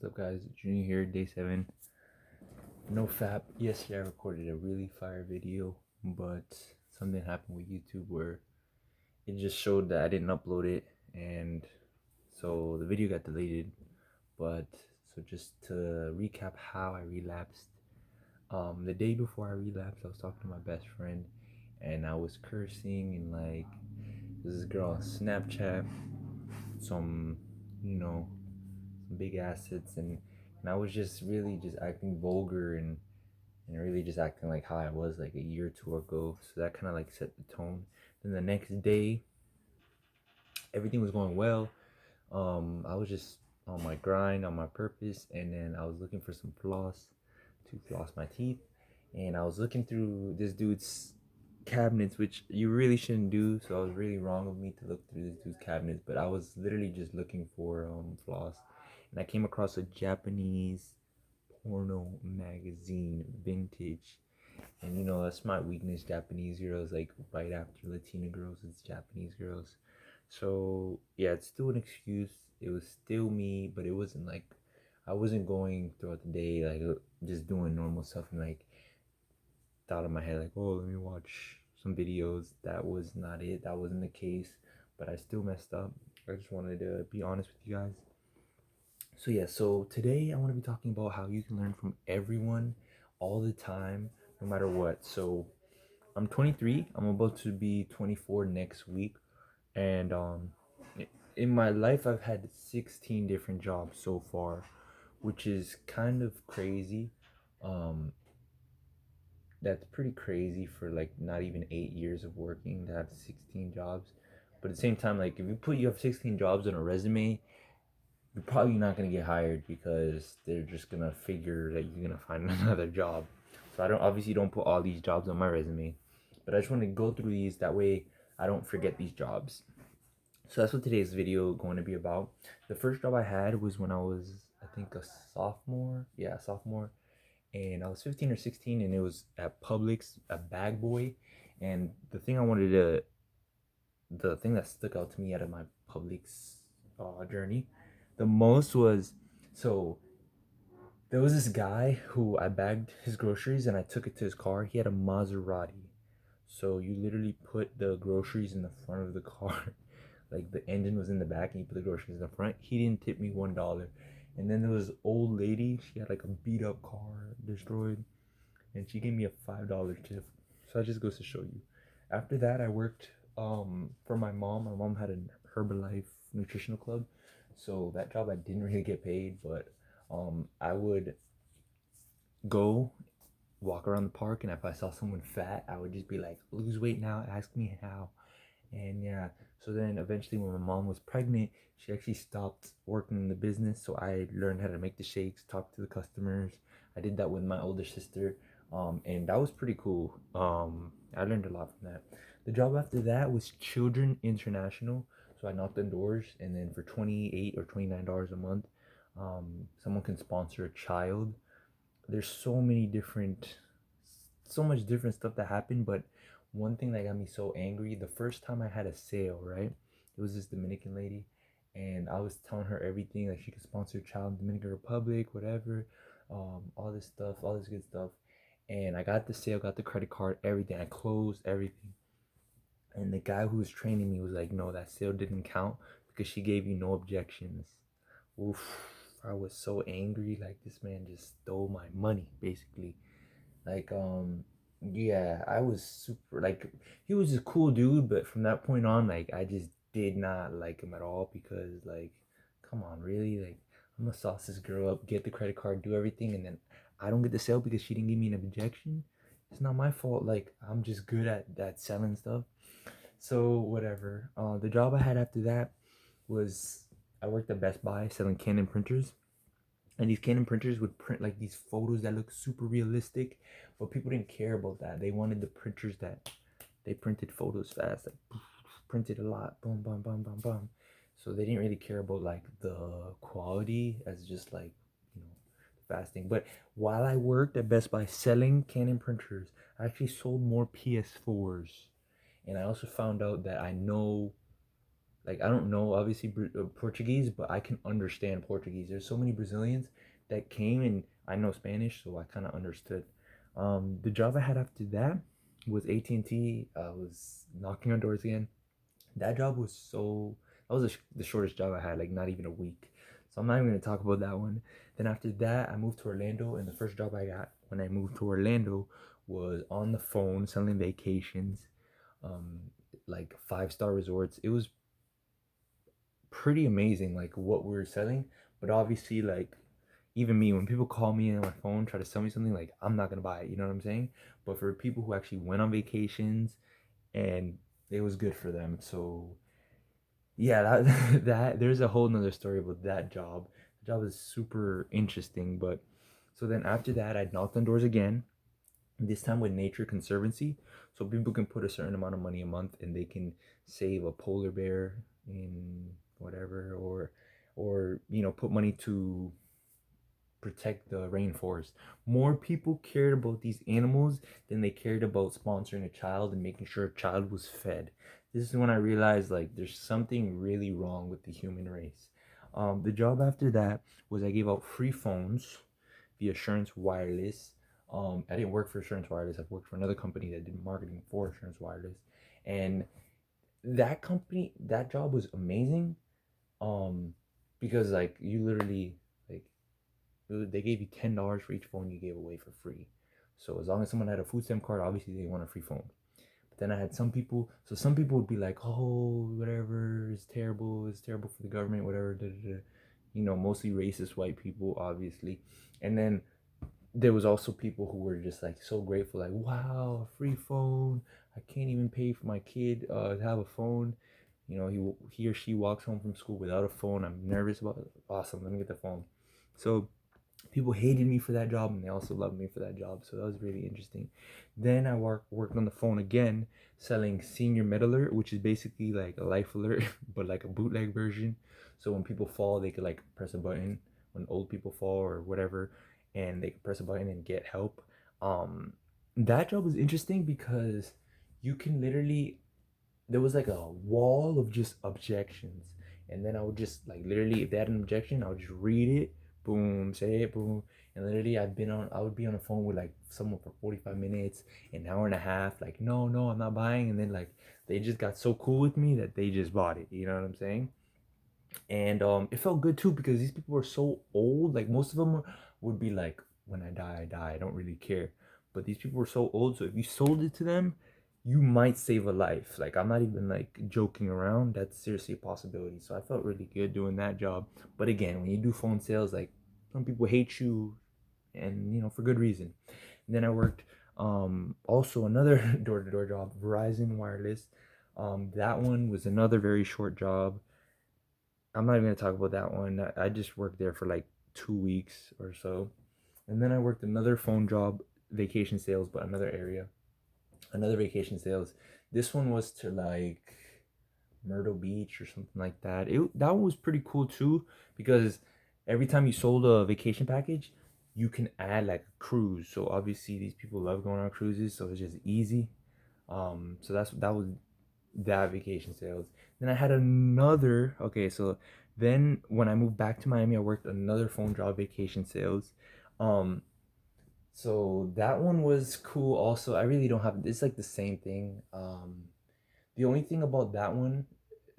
What's up, guys? Junior here, day 7. NoFap. Yesterday I recorded a really fire video, but something happened with YouTube where it just showed that I didn't upload it, and so the video got deleted. But so just to recap how I relapsed, the day before I relapsed, I was talking to my best friend, and I was cursing and like this girl on Snapchat, some you know some big assets, and I was just really just acting vulgar and really just acting like how I was like a year or two ago. So that kind of like set the tone. Then the next day, everything was going well. I was just on my grind, on my purpose, and then I was looking for some floss to floss my teeth, and I was looking through this dude's cabinets, which you really shouldn't do. So it was really wrong of me to look through this dude's cabinets, but I was literally just looking for floss, and I came across a Japanese porno magazine, vintage. And that's my weakness. Japanese girls, like right after Latina girls, it's Japanese girls. So yeah, it's still an excuse. It was still me, but it wasn't like I wasn't going throughout the day like just doing normal stuff and like thought in my head like, oh, let me watch some videos. That was not it. That wasn't the case. But I still messed up. I just wanted to be honest with you guys. So yeah, so today I want to be talking about how you can learn from everyone all the time, no matter what. So I'm 23. I'm about to be 24 next week, and in my life I've had 16 different jobs so far, which is kind of crazy. Um, that's pretty crazy for like not even 8 years of working to have 16 jobs. But at the same time, like if you have 16 jobs on a resume, you're probably not gonna get hired because they're just gonna figure that you're gonna find another job. So I don't put all these jobs on my resume, but I just want to go through these that way I don't forget these jobs. So that's what today's video going to be about. The first job I had was when I was, I think, a sophomore. Yeah, sophomore, and I was 15 or 16, and it was at Publix, a bag boy. And the thing that stuck out to me out of my Publix journey the most was, so there was this guy who I bagged his groceries and I took it to his car. He had a Maserati. So you literally put the groceries in the front of the car. Like the engine was in the back and you put the groceries in the front. He didn't tip me $1. And then there was this old lady. She had like a beat up car, destroyed, and she gave me a $5 tip. So that just goes to show you. After that, I worked for my mom. My mom had a Herbalife nutritional club, so that job I didn't really get paid, but I would go walk around the park, and if I saw someone fat, I would just be like, lose weight now, ask me how. And yeah, so then eventually when my mom was pregnant, she actually stopped working in the business, so I learned how to make the shakes, talk to the customers. I did that with my older sister, and that was pretty cool. I learned a lot from that. The job after that was Children International, so I knocked on doors, and then for $28 or $29 a month, someone can sponsor a child. There's so much different stuff that happened, but one thing that got me so angry, the first time I had a sale, right? It was this Dominican lady, and I was telling her everything, like she could sponsor a child in Dominican Republic, whatever, all this stuff, all this good stuff. And I got the sale, got the credit card, everything. I closed everything. And the guy who was training me was like, no, that sale didn't count because she gave you no objections. Oof, I was so angry. Like, this man just stole my money, basically. Like, yeah, I was super, like, he was a cool dude, but from that point on, like, I just did not like him at all because, like, come on, really? Like, I'm gonna sauce this girl up, get the credit card, do everything, and then I don't get the sale because she didn't give me an objection. It's not my fault. Like, I'm just good at that selling stuff. So, whatever. The job I had after that was I worked at Best Buy selling Canon printers, and these Canon printers would print like these photos that look super realistic, but people didn't care about that. They wanted the printers that they printed photos fast, like printed a lot, boom, boom, boom, boom, boom. So they didn't really care about like the quality as just like you know fasting. But while I worked at Best Buy selling Canon printers, I actually sold more PS4s, and I also found out that I know Like I don't know obviously Portuguese, but I can understand Portuguese. There's so many Brazilians that came, and I know Spanish, so I kind of understood. The job I had after that was AT&T. I was knocking on doors again. That job was so, that was the shortest job I had, like not even a week. So I'm not even gonna talk about that one. Then after that, I moved to Orlando, and the first job I got when I moved to Orlando was on the phone selling vacations, um, like 5-star resorts. It was pretty amazing, like what we were selling. But obviously, like even me, when people call me on my phone, try to sell me something, like I'm not gonna buy it. You know what I'm saying? But for people who actually went on vacations and it was good for them, so yeah, that that there's a whole nother story about that job. The job is super interesting, but so then after that, I knocked on doors again. This time with Nature Conservancy, so people can put a certain amount of money a month, and they can save a polar bear in whatever, or put money to protect the rainforest. More people cared about these animals than they cared about sponsoring a child and making sure a child was fed. This is when I realized like there's something really wrong with the human race. The job after that was I gave out free phones via Assurance Wireless. I didn't work for Assurance Wireless. I've worked for another company that did marketing for Assurance Wireless, and that job was amazing. Um, because like you literally like they gave you $10 for each phone you gave away for free. So as long as someone had a food stamp card, obviously they want a free phone. But then I had some people, so some people would be like, "Oh, whatever, it's terrible for the government, whatever." Da, da, da. Mostly racist white people, obviously. And then there was also people who were just like so grateful, like, "Wow, a free phone! I can't even pay for my kid to have a phone." He or she walks home from school without a phone. I'm nervous about it. Awesome, let me get the phone. So people hated me for that job, and they also loved me for that job, so that was really interesting. Then I worked on the phone again selling Senior Med Alert, which is basically like a life alert but like a bootleg version. So when people fall, they could like press a button when old people fall or whatever, and they could press a button and get help. That job was interesting because you can literally, there was like a wall of just objections, and then I would just like literally, if they had an objection, I would just read it, boom, say it, boom. And literally I would be on the phone with like someone for 45 minutes, an hour and a half, like, no, no, I'm not buying. And then like they just got so cool with me that they just bought it, you know what I'm saying? And it felt good too because these people were so old, like most of them would be like, when I die, I don't really care. But these people were so old, so if you sold it to them, you might save a life. Like I'm not even like joking around, that's seriously a possibility. So I felt really good doing that job. But again, when you do phone sales, like some people hate you, and for good reason. And then I worked also another door-to-door job, Verizon Wireless. That one was another very short job. I'm not even gonna talk about that one. I just worked there for like 2 weeks or so, and then I worked another phone job, vacation sales, but another area, another vacation sales. This one was to like Myrtle Beach or something like that. That one was pretty cool too because every time you sold a vacation package, you can add like a cruise. So obviously these people love going on cruises, so it's just easy. So that was that vacation sales. Then I had another. Okay, so then when I moved back to Miami, I worked another phone job, vacation sales. Um, so that one was cool. Also, I really don't have. It's like the same thing. The only thing about that one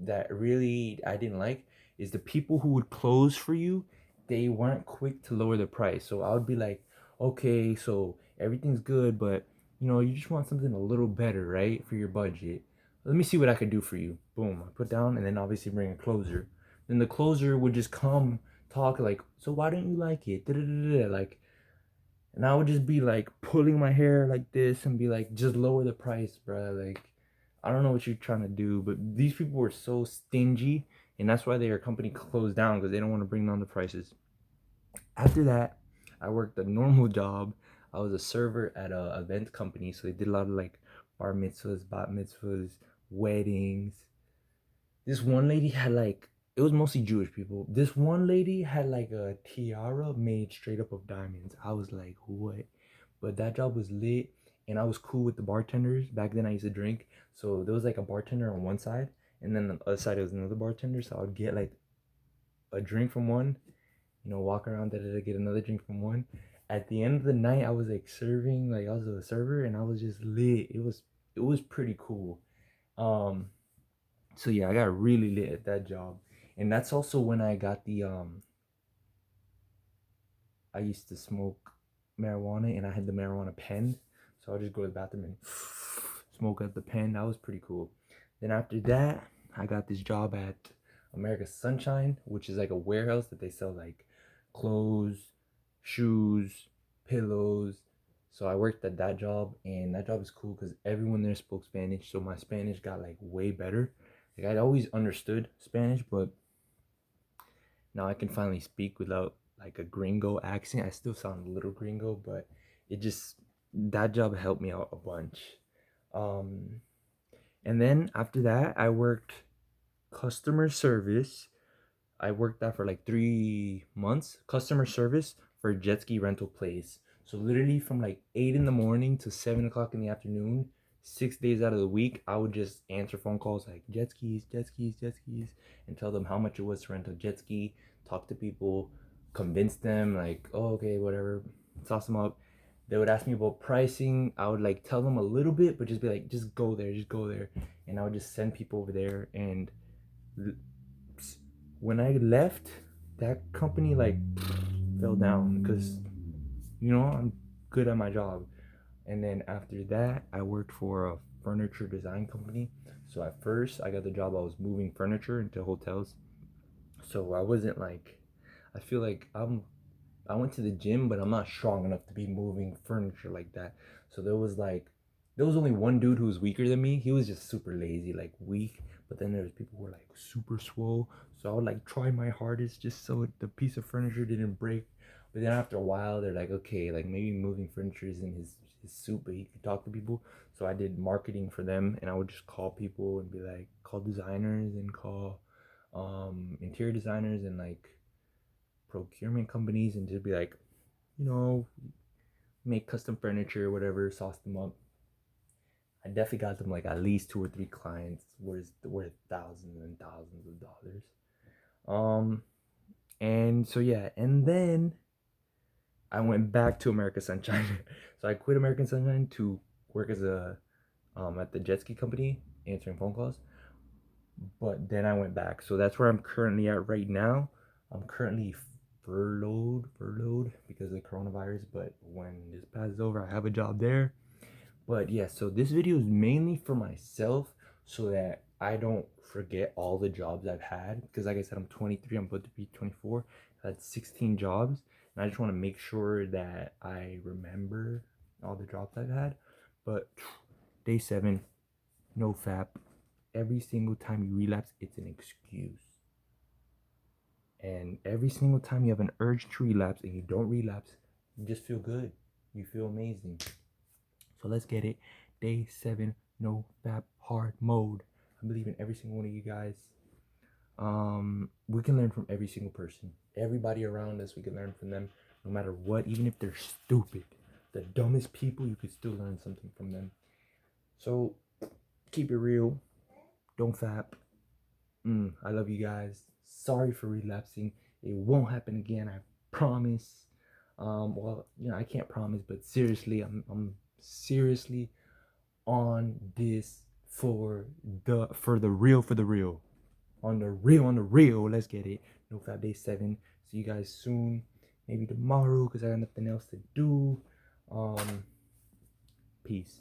that really I didn't like is the people who would close for you, they weren't quick to lower the price. So I would be like, okay, so everything's good, but you just want something a little better, right? For your budget. Let me see what I could do for you. Boom, I put down and then obviously bring a closer. Then the closer would just come talk like, so why don't you like it? Da-da-da-da. Like, and I would just be like pulling my hair like this and be like, just lower the price, bro. Like, I don't know what you're trying to do, but these people were so stingy, and that's why their company closed down because they don't want to bring down the prices. After that, I worked a normal job. I was a server at a event company, so they did a lot of like bar mitzvahs, bat mitzvahs, weddings. This one lady had like, it was mostly Jewish people. This one lady had like a tiara made straight up of diamonds. I was like, what? But that job was lit, and I was cool with the bartenders. Back then I used to drink. So there was like a bartender on one side, and then on the other side there was another bartender. So I would get like a drink from one, walk around, get another drink from one. At the end of the night, I was like serving, like I was a server, and I was just lit. It was pretty cool. Um, so yeah, I got really lit at that job, and that's also when I got the I used to smoke marijuana, and I had the marijuana pen, so I just go to the bathroom and smoke at the pen. That was pretty cool. Then after that, I got this job at America's Sunshine, which is like a warehouse that they sell like clothes, shoes, pillows. So I worked at that job, and that job is cool because everyone there spoke Spanish. So my Spanish got like way better. Like I'd always understood Spanish, but now I can finally speak without like a gringo accent. I still sound a little gringo, but it just that job helped me out a bunch. Um, and then after that, I worked customer service. I worked that for like 3 months. Customer service for a jet ski rental place. So literally from like 8 in the morning to 7 o'clock in the afternoon, 6 days out of the week, I would just answer phone calls like jet skis, jet skis, jet skis, and tell them how much it was to rent a jet ski. Talk to people, convince them like, oh okay, whatever, sauce them up. They would ask me about pricing. I would like tell them a little bit, but just be like, just go there, just go there, and I would just send people over there. And when I left, that company like fell down because I'm good at my job. And then after that, I worked for a furniture design company. So at first, I got the job. I was moving furniture into hotels. So I wasn't like, I feel like I went to the gym, but I'm not strong enough to be moving furniture like that. So there was only one dude who was weaker than me. He was just super lazy, like weak. But then there was people who were like super swole. So I would like try my hardest just so the piece of furniture didn't break. But then after a while, they're like, okay, like maybe moving furniture isn't his suit, but he could talk to people. So I did marketing for them, and I would just call people and be like, call designers and call interior designers and like procurement companies, and just be like, you know, make custom furniture or whatever, sauce them up. I definitely got them like at least 2 or 3 clients worth thousands and thousands of dollars. And so yeah, and then I went back to American Sunshine. So I quit American Sunshine to work as a at the jet ski company answering phone calls. But then I went back. So that's where I'm currently at right now. I'm currently furloughed because of the coronavirus, but when this passes over, I have a job there. But yeah, so this video is mainly for myself so that I don't forget all the jobs I've had. Because like I said, I'm 23, I'm about to be 24. I had 16 jobs, and I just want to make sure that I remember all the jobs I've had. But day 7, NoFap. Every single time you relapse, it's an excuse. And every single time you have an urge to relapse and you don't relapse, you just feel good. You feel amazing. So let's get it. Day 7, NoFap hard mode. I believe in every single one of you guys. We can learn from every single person. Everybody around us, we can learn from them. No matter what, even if they're stupid. The dumbest people, you could still learn something from them. So keep it real. Don't fap. I love you guys. Sorry for relapsing. It won't happen again. I promise. Well, I can't promise, but seriously, I'm seriously on this for the real. On the real. Let's get it. NoFap day 7. See you guys soon. Maybe tomorrow because I got nothing else to do. Peace.